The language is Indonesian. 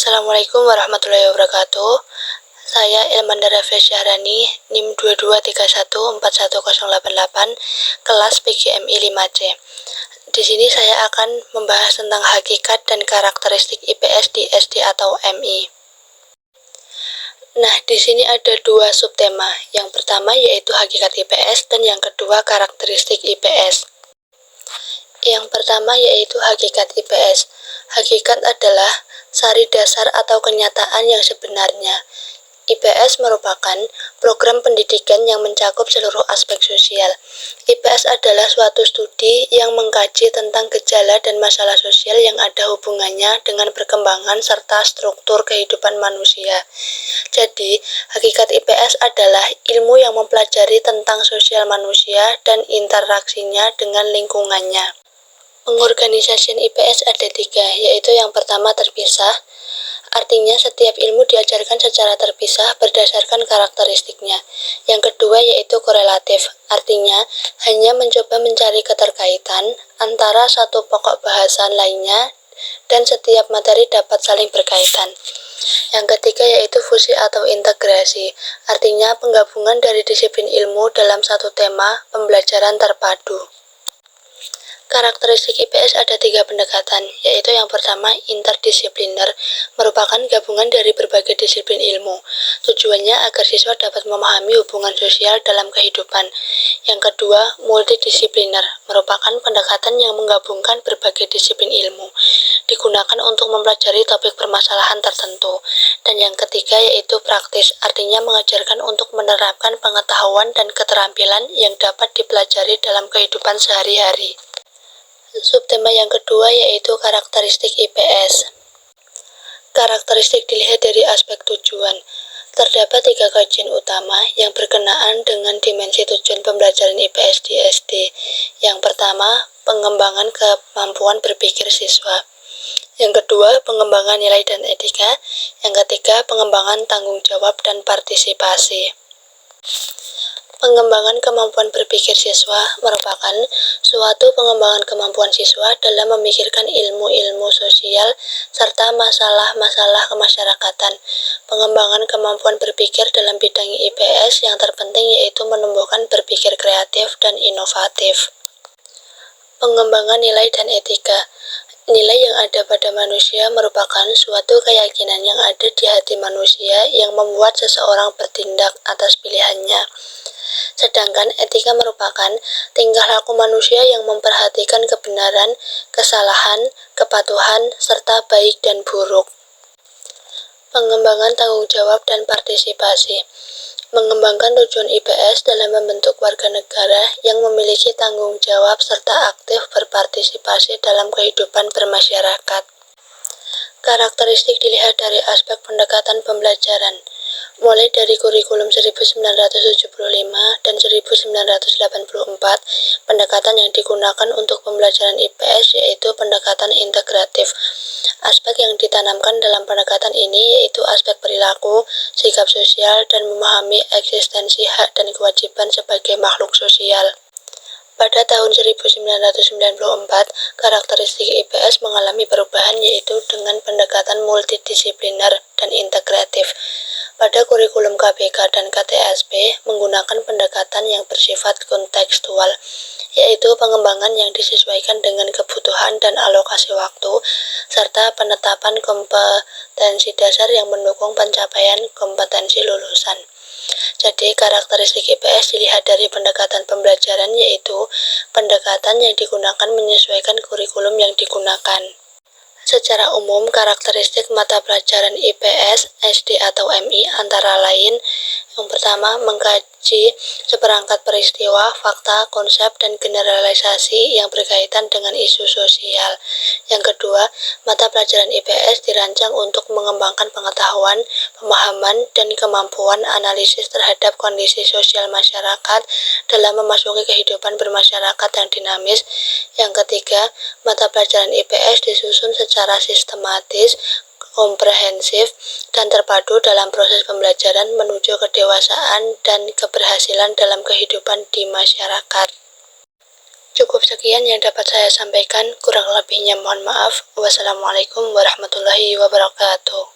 Assalamualaikum warahmatullahi wabarakatuh. Saya Ilmandara Syahrani, NIM 22314108, kelas PGMI 5C. Di sini saya akan membahas tentang hakikat dan karakteristik IPS di SD atau MI. Nah, di sini ada dua subtema. Yang pertama yaitu hakikat IPS dan yang kedua karakteristik IPS. Yang pertama yaitu hakikat IPS. Hakikat adalah sari dasar atau kenyataan yang sebenarnya. IPS merupakan program pendidikan yang mencakup seluruh aspek sosial. IPS adalah suatu studi yang mengkaji tentang gejala dan masalah sosial yang ada hubungannya dengan perkembangan serta struktur kehidupan manusia. Jadi, hakikat IPS adalah ilmu yang mempelajari tentang sosial manusia dan interaksinya dengan lingkungannya. Pengorganisasian IPS ada 3, yaitu yang pertama terpisah, artinya setiap ilmu diajarkan secara terpisah berdasarkan karakteristiknya. Yang kedua yaitu korelatif, artinya hanya mencoba mencari keterkaitan antara satu pokok bahasan lainnya dan setiap materi dapat saling berkaitan. Yang ketiga yaitu fusi atau integrasi, artinya penggabungan dari disiplin ilmu dalam satu tema pembelajaran terpadu. Karakteristik IPS ada 3 pendekatan, yaitu yang pertama interdisipliner, merupakan gabungan dari berbagai disiplin ilmu. Tujuannya agar siswa dapat memahami hubungan sosial dalam kehidupan. Yang kedua, multidisipliner, merupakan pendekatan yang menggabungkan berbagai disiplin ilmu, digunakan untuk mempelajari topik permasalahan tertentu. Dan yang ketiga yaitu praktis, artinya mengajarkan untuk menerapkan pengetahuan dan keterampilan yang dapat dipelajari dalam kehidupan sehari-hari. Subtema yang kedua yaitu karakteristik IPS. Karakteristik dilihat dari aspek tujuan. Terdapat 3 kajian utama yang berkenaan dengan dimensi tujuan pembelajaran IPS di SD. Yang pertama, pengembangan kemampuan berpikir siswa. Yang kedua, pengembangan nilai dan etika. Yang ketiga, pengembangan tanggung jawab dan partisipasi. Pengembangan kemampuan berpikir siswa merupakan suatu pengembangan kemampuan siswa dalam memikirkan ilmu-ilmu sosial serta masalah-masalah kemasyarakatan. Pengembangan kemampuan berpikir dalam bidang IPS yang terpenting yaitu menumbuhkan berpikir kreatif dan inovatif. Pengembangan nilai dan etika. Nilai yang ada pada manusia merupakan suatu keyakinan yang ada di hati manusia yang membuat seseorang bertindak atas pilihannya. Sedangkan etika merupakan tingkah laku manusia yang memperhatikan kebenaran, kesalahan, kepatuhan, serta baik dan buruk. Pengembangan tanggung jawab dan partisipasi. Mengembangkan tujuan IPS dalam membentuk warga negara yang memiliki tanggung jawab serta aktif berpartisipasi dalam kehidupan bermasyarakat. Karakteristik dilihat dari aspek pendekatan pembelajaran, mulai dari kurikulum 1975 dan 1984, pendekatan yang digunakan untuk pembelajaran IPS yaitu pendekatan integratif. Aspek yang ditanamkan dalam pendekatan ini yaitu aspek perilaku, sikap sosial, dan memahami eksistensi hak dan kewajiban sebagai makhluk sosial. Pada tahun 1994, karakteristik IPS mengalami perubahan yaitu dengan pendekatan multidisipliner dan integratif. Pada kurikulum KBK dan KTSP menggunakan pendekatan yang bersifat kontekstual, yaitu pengembangan yang disesuaikan dengan kebutuhan dan alokasi waktu, serta penetapan kompetensi dasar yang mendukung pencapaian kompetensi lulusan. Jadi, karakteristik IPS dilihat dari pendekatan pembelajaran yaitu pendekatan yang digunakan menyesuaikan kurikulum yang digunakan. Secara umum, karakteristik mata pelajaran IPS, SD atau MI antara lain, yang pertama, mengkaji seperangkat peristiwa, fakta, konsep, dan generalisasi yang berkaitan dengan isu sosial. Yang kedua, mata pelajaran IPS dirancang untuk mengembangkan pengetahuan, pemahaman, dan kemampuan analisis terhadap kondisi sosial masyarakat dalam memasuki kehidupan bermasyarakat yang dinamis. Yang ketiga, mata pelajaran IPS disusun secara sistematis, komprehensif, dan terpadu dalam proses pembelajaran menuju kedewasaan dan keberhasilan dalam kehidupan di masyarakat. Cukup sekian yang dapat saya sampaikan, kurang lebihnya mohon maaf. Wassalamualaikum warahmatullahi wabarakatuh.